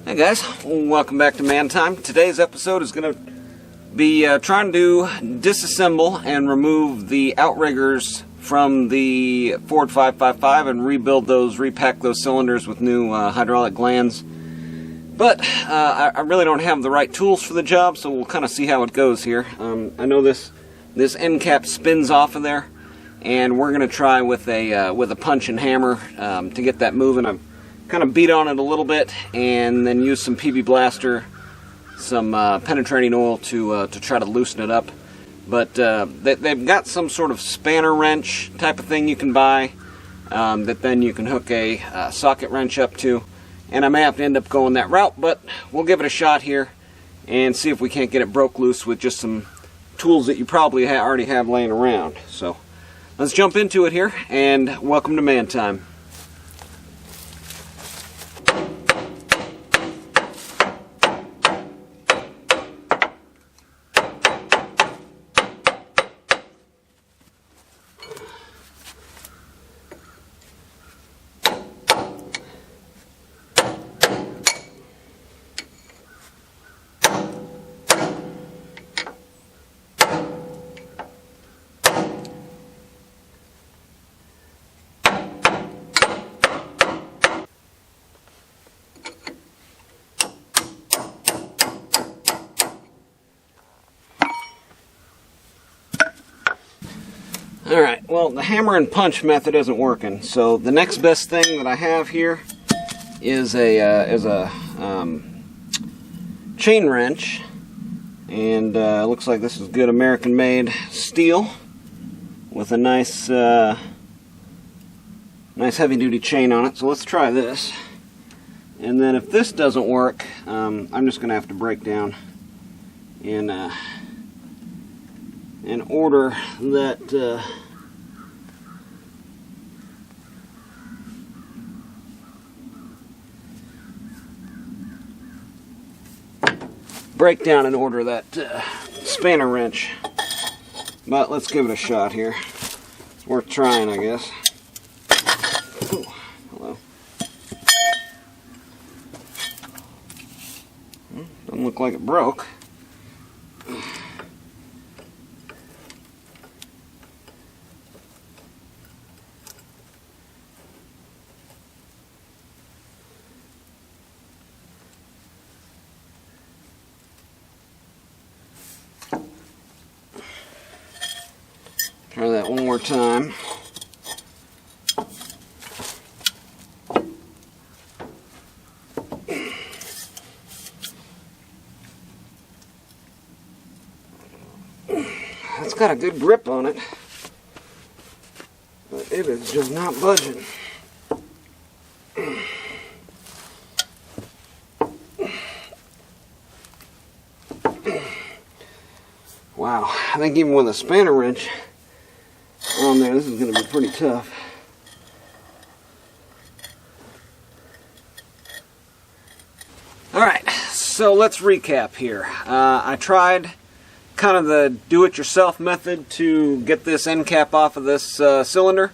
Hey guys, welcome back to Man Time. Today's episode is going to be trying to disassemble and remove the outriggers from the Ford 555 and repack those cylinders with new hydraulic glands. But I really don't have the right tools for the job, so we'll kind of see how it goes here. I know this end cap spins off of there, and we're going to try with a punch and hammer to get that moving. I've kind of beat on it a little bit, and then use some PB Blaster, some penetrating oil to try to loosen it up. But they've got some sort of spanner wrench type of thing you can buy that then you can hook a socket wrench up to. And I may have to end up going that route, but we'll give it a shot here and see if we can't get it broke loose with just some tools that you probably already have laying around. So let's jump into it here, and welcome to Man Time. Alright, well, the hammer and punch method isn't working, so the next best thing that I have here is a chain wrench, and it looks like this is good American-made steel with a nice heavy-duty chain on it. So let's try this, and then if this doesn't work, I'm just going to have to break down and order that spanner wrench. But let's give it a shot here. It's worth trying, I guess. Ooh, hello. Doesn't look like it broke. Try that one more time. It's got a good grip on it, but it is just not budging. Wow, I think even with a spanner wrench on there, this is going to be pretty tough. Alright, so let's recap here. I tried kind of the do-it-yourself method to get this end cap off of this cylinder.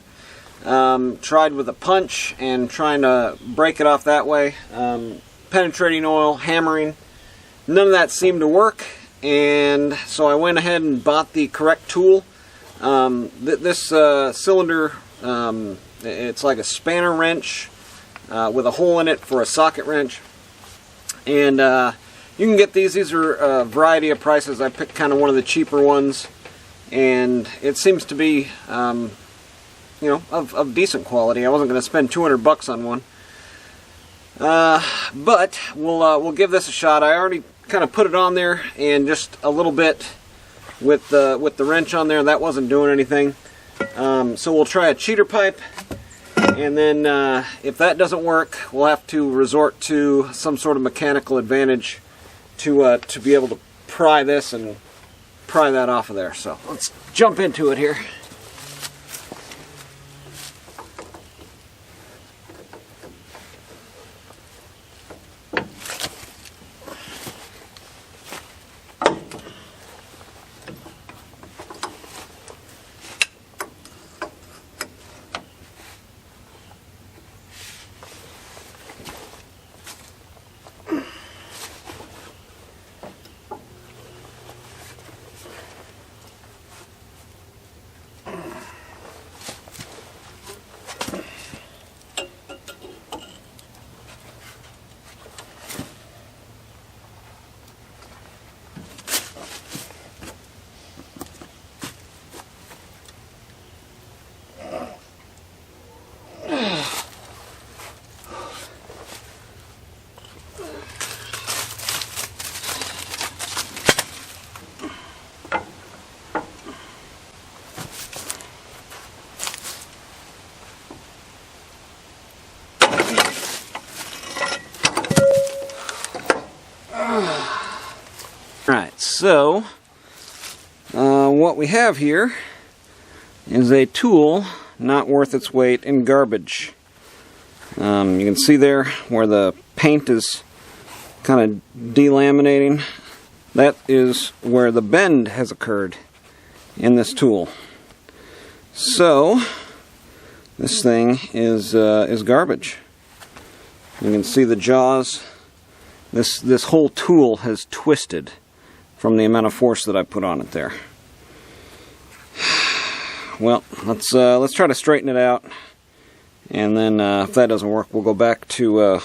Tried with a punch and trying to break it off that way. Penetrating oil, hammering. None of that seemed to work, and so I went ahead and bought the correct tool. This cylinder, it's like a spanner wrench with a hole in it for a socket wrench, and you can get these. These are a variety of prices. I picked kind of one of the cheaper ones, and it seems to be of decent quality. I wasn't going to spend $200 on one, but we'll give this a shot. I already kind of put it on there, and just a little bit with the wrench on there, that wasn't doing anything. So we'll try a cheater pipe, and then if that doesn't work, we'll have to resort to some sort of mechanical advantage to be able to pry this and pry that off of there. So let's jump into it here. So, what we have here is a tool not worth its weight in garbage. You can see there where the paint is kind of delaminating. That is where the bend has occurred in this tool. So, this thing is garbage. You can see the jaws. This whole tool has twisted from the amount of force that I put on it there. Well, let's try to straighten it out, and then if that doesn't work, we'll go back to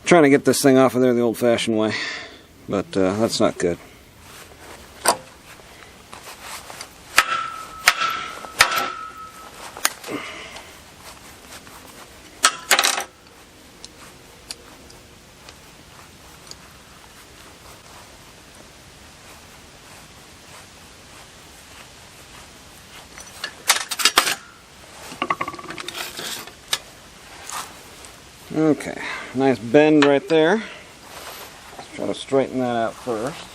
trying to get this thing off of there the old-fashioned way. But that's not good. Okay, nice bend right there. Let's try to straighten that out first.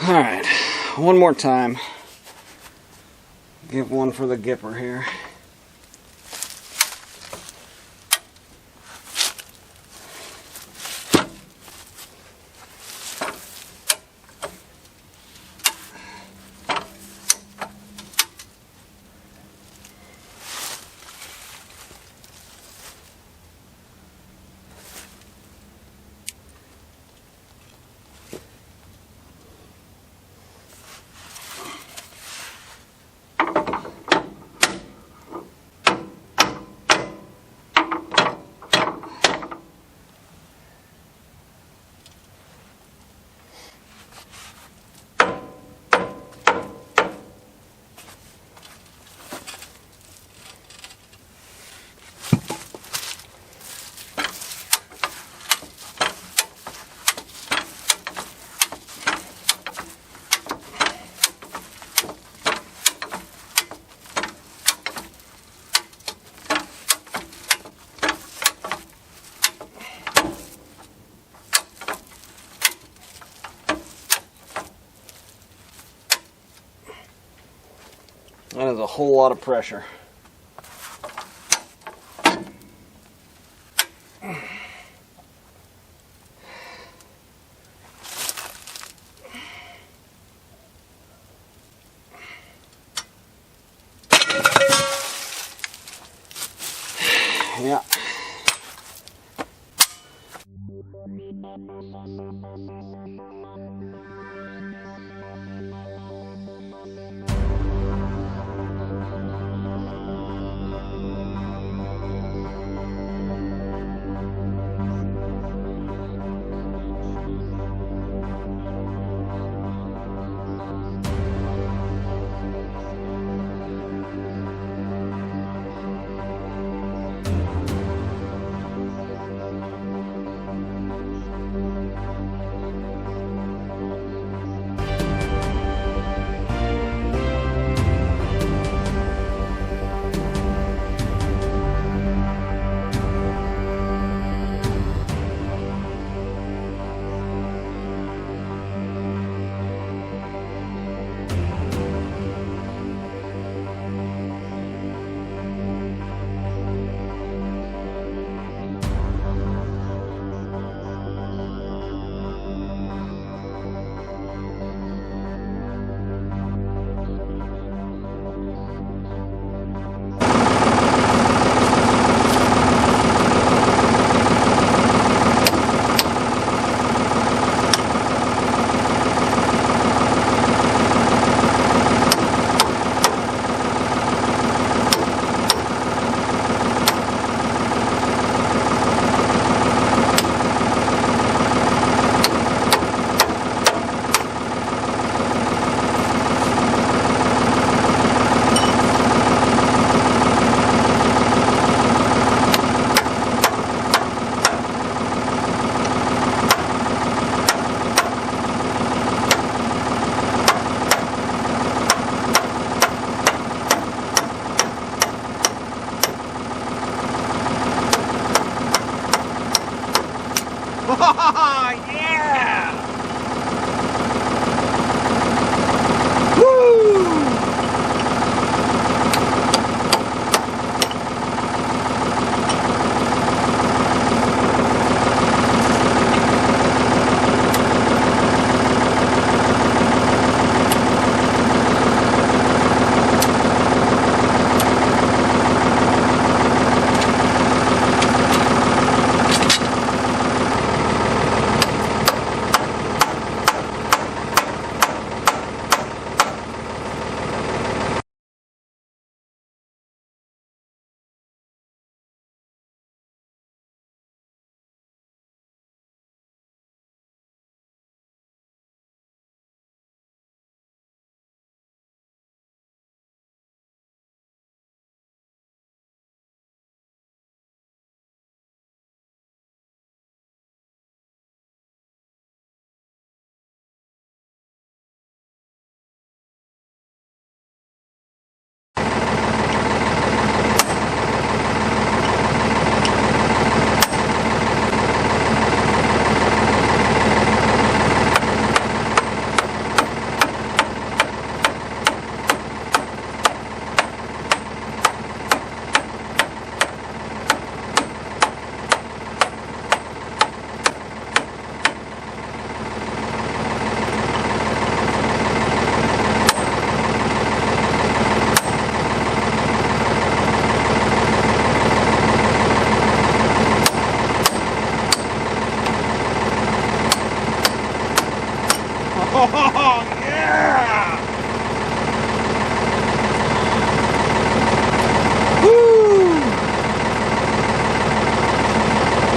Alright, one more time. Give one for the Gipper here. That is a whole lot of pressure. Yeah.